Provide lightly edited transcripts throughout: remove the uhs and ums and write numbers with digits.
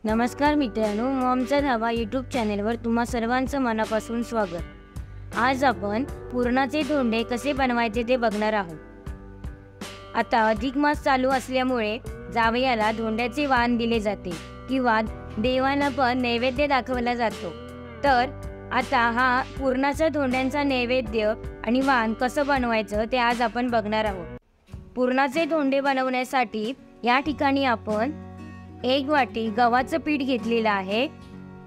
नमस्कार मित्रांनो, मॉमचा धाबा यूट्यूब चॅनेलवर तुम्हा सर्वांचं मनापासून स्वागत। आज आपण पुरणाचे धोंडे कसे बनवायचे ते बघणार आहोत। आता अधिक मास चालू असल्यामुळे जावयाला धोंड्याचे वाण दिले जाते किंवा देवांना पण नैवेद्य दाखवला जातो। तर आता हा पुरणाच्या धोंड्यांचा नैवेद्य आणि वाण कसं बनवायचं ते आज आपण बघणार आहोत। पुरणाचे धोंडे बनवण्यासाठी या ठिकाणी आपण 1 वाटी गव्हाचं पीठ घेतलेलं आहे।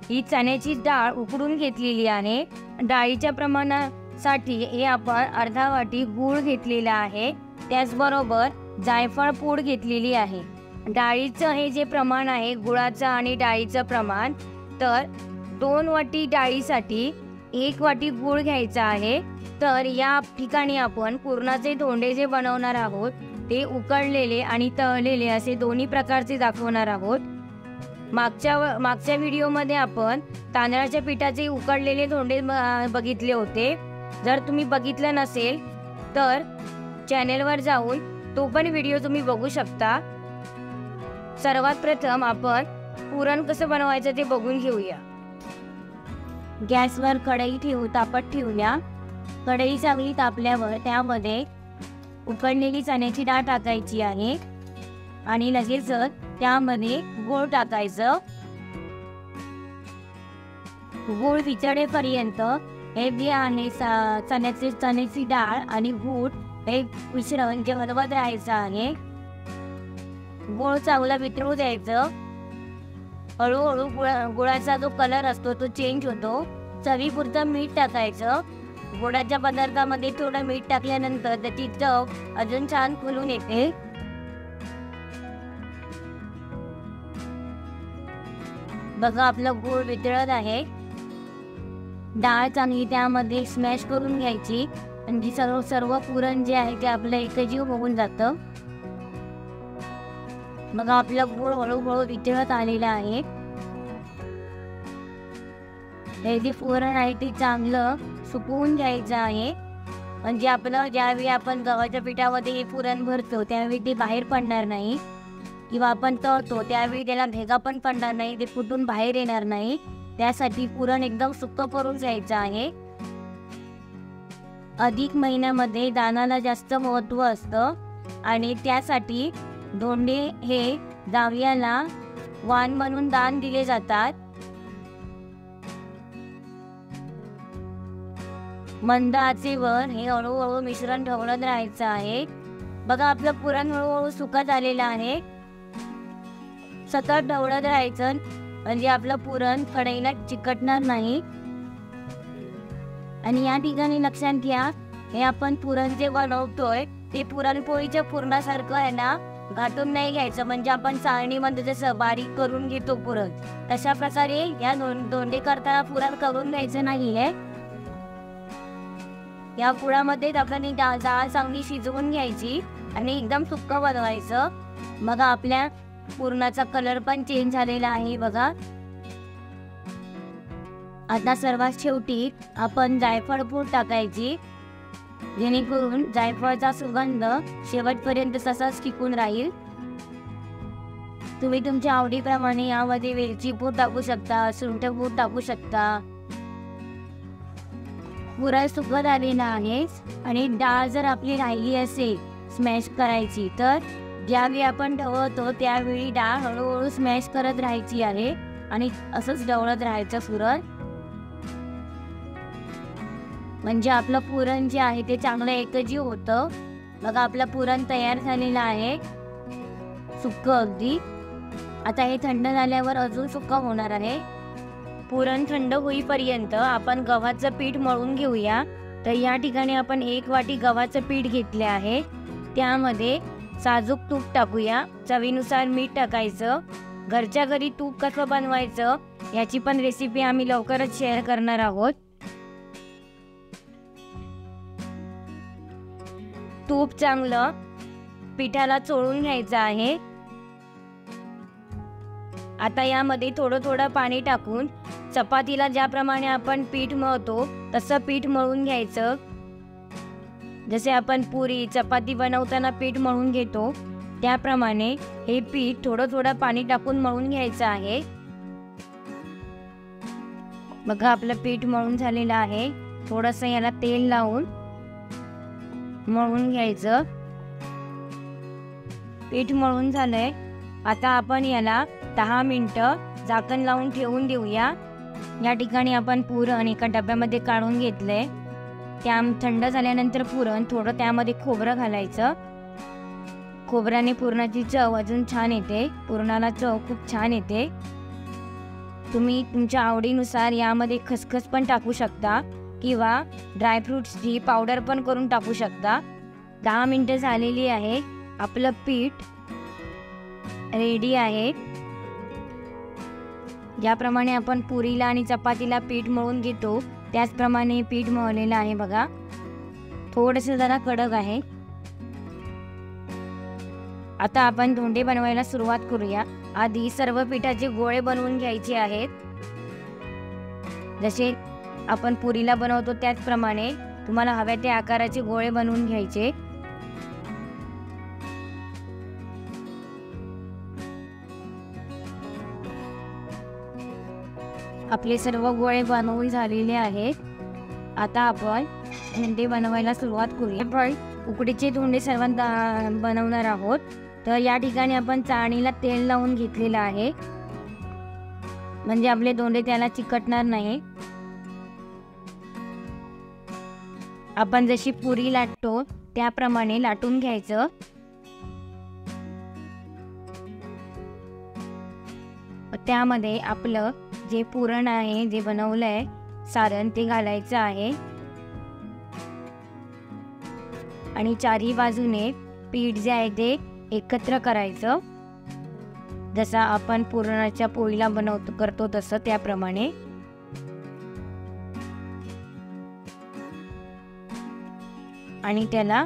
ही चण्याची डाळ उकडून घेतलेली आहे। डाळीच्या प्रमाणासाठी हे आपण अर्धा वाटी गूळ घेतलेला आहे। त्याचबरोबर जायफळ पूड घेतलेली आहे। डाळीचं हे जे प्रमाण आहे गुळाचं आणि डाळीचं प्रमाण, तर 2 वाटी डाळीसाठी 1 वाटी गूळ घ्यायचा आहे। तर या ठिकाणी आपण पुरणाचे धोंडे जे बनवणार आहोत ते उकडलेले आणि तळलेले असे दोन्ही प्रकारचे दाखवणार आहोत। मागच्या व्हिडिओमध्ये आपण तांदळाच्या पिठाचे उकडलेले धोंडे बघितले होते। जर तुम्ही बघितलं नसेल तर चॅनेलवर जाऊन तो पण व्हिडिओ तुम्ही बघू शकता। सर्वात प्रथम आपण पुरण कसं बनवायचं ते बघून घेऊया। गॅसवर कढई तापत ठेवूया। कढई चांगली तापल्यावर त्यामध्ये उकडलेली चण्याची डाळ टाकायची आहे आणि लगेच त्यामध्ये गूळ टाकायचं। गूळ वितळेपर्यंत हे जे आहे चण्याची डाळ आणि गूळ हे मिश्रण हलवत राहायचं आहे। गूळ चांगला वितळू द्यायचं। हळूहळू गुळाचा जो कलर असतो तो चेंज होतो। चवीपुरतं मीठ टाकायचं। गोडाच्या पदार्थामध्ये थोडं मीठ टाकल्यानंतर त्याची चव अजून छान फुलून येते। बघा आपलं गूळ वितळत आहे। डाळ चांगली त्यामध्ये स्मॅश करून घ्यायची आणि सर्व पुरण जे आहे ते आपलं एकजीव होऊन जातं। बघा आपलं गूळ हळूहळू वितळत आलेलं आहे। हे जे पुरण आहे ते चांगलं सुकवून घ्यायचं आहे, म्हणजे आपलं ज्यावेळी आपण गव्हाच्या पिठामध्ये हे पुरण भरतो त्यावेळी ते बाहेर पडणार नाही किंवा आपण तळतो त्यावेळी त्याला भेगा पण पडणार नाही, ते फुटून बाहेर येणार नाही। त्यासाठी पुरण एकदम सुक्क करून घ्यायचं आहे। अधिक महिन्यामध्ये दानाला जास्त महत्त्व असतं आणि त्यासाठी धोंडे हे जावयाला वाण म्हणून दान दिले जातात। मंद आचेवर हे हळूहळू मिश्रण ढवळत राहायचं आहे। बघा आपलं पुरण हळूहळू सुकत आलेलं आहे। सतत ढवळत राहायचं म्हणजे आपलं पुरण कढईला चिकटणार नाही। आणि या ठिकाणी लक्षात घ्या, हे आपण पुरण जे बनवतोय ते पुरणपोळीच्या पुरणासारखं आहे ना घाटून नाही घ्यायचं, म्हणजे आपण चाळणीमध्ये जसं बारीक करून घेतो पुरण तशा प्रकारे या धोंडे करताना पुरण करून घ्यायचं नाहीये। या पुरामध्ये आपण डाळ चांगली शिजवून घ्यायची आणि एकदम सुक्क बनवायचं। बघा आपल्या पुरणाचा कलर पण चेंज झालेला आहे। बघा आता सर्वात शेवटी आपण जायफळ पूड टाकायची, जेणेकरून जायफळचा सुगंध शेवटपर्यंत तसाच टिकून राहील। तुम्ही तुमच्या आवडीप्रमाणे यामध्ये वेलची पूड टाकू शकता, सुंठ पूड टाकू शकता। पुरण सुकत आलेला आहे आणि डाळ जर आपली राहिली असेल स्मॅश करायची तर ज्यावेळी आपण ढवळतो त्यावेळी डाळ हळूहळू स्मॅश करत राहायची आहे आणि असंच ढवळत राहायचं पुरण, म्हणजे आपलं पुरण जे आहे ते चांगलं एकजीव होतं। बघा आपलं पुरण तयार झालेलं आहे सुक्क अगदी। आता हे थंड झाल्यावर अजून सुक्क होणार आहे। पुरण थंड होईपर्यंत आपण गव्हाचं पीठ मळून घेऊया। तर या ठिकाणी आपण 1 वाटी गव्हाचं पीठ घेतले आहे। त्यामध्ये साजूक तूप टाकूया, चवीनुसार मीठ टाकायचं। घरच्या घरी तूप कसं बनवायचं याची पण रेसिपी आम्ही लवकरच शेअर करणार आहोत। तूप चांगलं पिठाला चोळून घ्यायचं आहे। आता यामध्ये थोडं पाणी टाकून चपातीला ज्याप्रमाणे आपण पीठ मळतो तसं पीठ मळून घ्यायचं। जसे आपण पुरी चपाती बनवताना पीठ मळून घेतो त्याप्रमाणे हे पीठ थोडं पाणी टाकून मळून घ्यायचं आहे। बघा आपलं पीठ मळून झालेलं आहे. थोडंसं याला तेल लावून मळून घ्यायचं. पीठ मळून झालंय. आता आपण याला 10 मिनिटं झाकण लावून ठेवून देऊया. या ठिकाणी आपण पुरण एका डब्यामध्ये काढून घेतलंय. थंड झाल्यानंतर पुरण थोडं त्यामध्ये खोबरं घालायचं. खोबऱ्याने पुरणाची चव अजून छान येते. पुरणाला चव खूप छान येते. तुम्ही तुमच्या आवडीनुसार यामध्ये खसखस पण टाकू शकता किंवा ड्रायफ्रुट्सची पावडर पण करून टाकू शकता. 10 मिनिटं झालेली आहे. आपलं पीठ रेडी आहे. ज्याप्रमाणे आपण पुरीला आणि चपातीला पीठ मळून घेतो त्याचप्रमाणे पीठ मळलेलं आहे बघा. थोडंसं जरा कडक आहे. आता आपण धोंडे बनवायला सुरुवात करूया. आधी सर्व पिठाचे गोळे बनवून घ्यायचे आहेत. जसे आपण पुरीला बनवतो त्याचप्रमाणे तुम्हाला हव्या त्या आकाराचे गोळे बनवून घ्यायचे. आपले सर्व गोळे बनवून झालेले आहेत. आता आपण धोंडे बनवायला सुरुवात करूया. आपण उकडीचे धोंडे सर्वात बनवणार आहोत. तर या ठिकाणी आपण चाळणीला तेल लावून घेतलेलं आहे, म्हणजे आपले धोंडे त्याला चिकटणार नाही. आपण जशी पुरी लाटतो त्याप्रमाणे लाटून घ्यायचं. त्यामध्ये आपलं जे पुरण आहे, जे बनवलंय सारण, ते घालायचं आहे आणि चारी बाजूने पीठ जे आहे ते एकत्र करायचं. जसा आपण पुरणाच्या पोळीला करतो तसं त्याप्रमाणे. आणि त्याला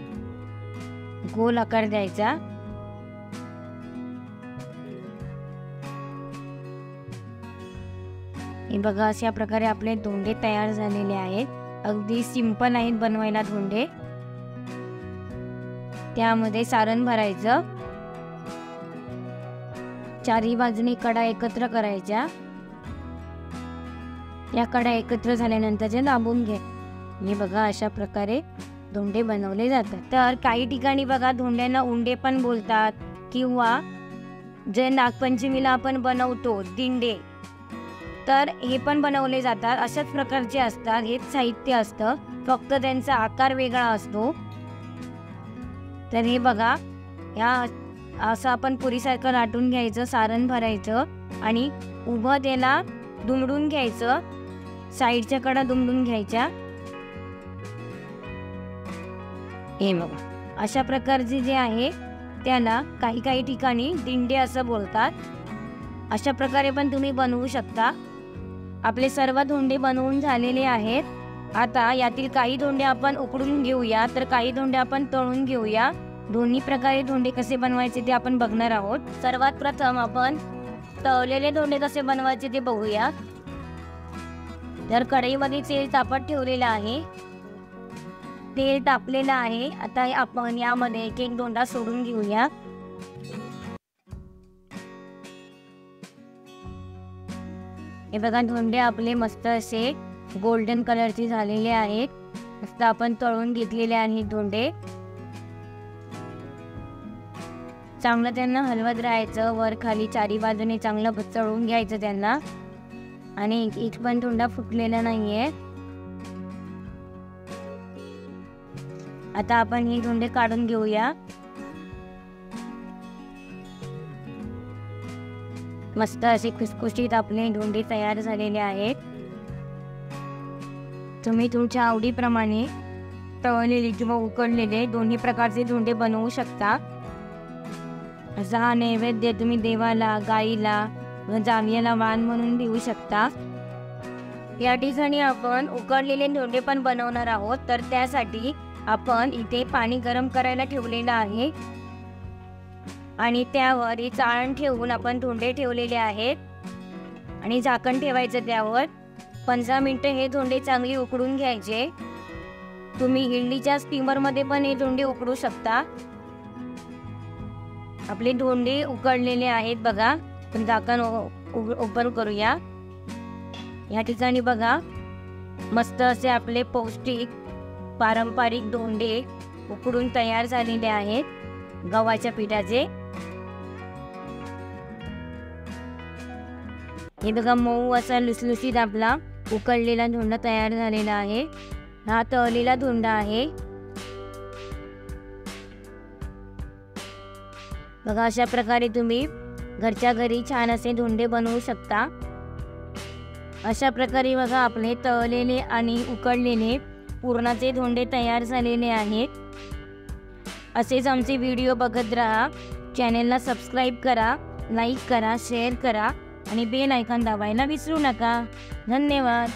गोल आकार द्यायचा. हे बघा अशा प्रकारे आपले धोंडे तयार झालेले आहेत. अगदी सिंपल आहेत बनवायला धोंडे. त्यामध्ये सारण भरायचं. चारी बाजूने कडा एकत्र करायच्या. या कडा एकत्र झाल्यानंतर जे दाबून घे. हे बघा अशा प्रकारे धोंडे बनवले जातात. तर काही ठिकाणी बघा धोंड्यांना उंडे पण बोलतात किंवा जे नागपंचमीला आपण बनवतो दिंडे, तर हे पण बनवले जातात. अशाच प्रकारचे असतात. हेच साहित्य असतं, फक्त त्यांचा आकार वेगळा असतो. तर हे बघा, या असं आपण पुरीसारखं लाटून घ्यायचं, सारण भरायचं आणि उभं त्याला दुमडून घ्यायचं. साईडच्या कडा दुमडून घ्यायच्या. हे बघा अशा प्रकारचे जे आहे त्याला काही ठिकाणी दिंडे असं बोलतात. अशा प्रकारे पण तुम्ही बनवू शकता. आपले सर्व धोंडे बनवून झालेले आहेत. आता यातील काही धोंडे आपण उकडून घेऊया, तर काही धोंडे आपण तळून घेऊया. दोन्ही प्रकारे धोंडे कसे बनवायचे ते आपण बघणार आहोत. सर्वात प्रथम आपण तळलेले धोंडे कसे बनवायचे ते बघूया. तर कढईमध्ये तेल तापत ठेवलेलं आहे. तेल तापलेलं आहे. आता आपण यामध्ये एक एक धोंडा सोडून घेऊया. हे बघा धोंडे आपले मस्त असे गोल्डन कलरचे झालेले आहेत. मस्त आपण तळून घेतलेले आहेत धोंडे. चांगलं त्यांना हलवत राहायचं. वर खाली चारी बाजूने चांगलं तळून घ्यायचं त्यांना. आणि एक पण धोंडा फुटलेला नाहीये. आता आपण हे धोंडे काढून घेऊया. मस्त असे खुसखुशीत आपले धोंडे तयार झालेले आहेत. तुम्ही तुमच्या आवडीप्रमाणे तळलेले किंवा उकडलेले दोन्ही प्रकारचे धोंडे बनवू शकता. असा हा नैवेद्य तुम्ही देवाला, गाईला व जावयाला वाण म्हणून देऊ शकता. या ठिकाणी आपण उकडलेले धोंडे पण बनवणार आहोत. तर त्यासाठी आपण इथे पाणी गरम करायला ठेवलेलं आहे आणि त्यावर हे चाळण ठेवून आपण धोंडे ठेवलेले आहेत आणि झाकण ठेवायचं त्यावर. 15 मिनिटं हे धोंडे चांगले उकडून घ्यायचे. तुम्ही इडलीच्या स्टीमरमध्ये पण हे धोंडे उकडू शकता. आपले धोंडे उकडलेले आहेत बघा. पण झाकण ओपन करूया. या ठिकाणी बघा मस्त असे आपले पौष्टिक पारंपरिक धोंडे उकडून तयार झालेले आहेत गव्हाच्या पिठाचे। हे बघा मऊ असा लुसलुसीत आपला उकडलेला धोंडा तयार झालेला आहे। हा तळलेला धोंडा आहे। बघा अशा प्रकारे तुम्ही घरच्या घरी छान असे धोंडे बनवू शकता। अशा प्रकारे बघा आपले तळलेले आणि उकडलेले पुरणाचे धोंडे तयार झालेले आहेत। असेच आमचे व्हिडिओ बघत राहा। चॅनेलला सबस्क्राईब करा, लाईक करा, शेअर करा आणि बेल आयकॉन दाबायला विसरू नका। धन्यवाद।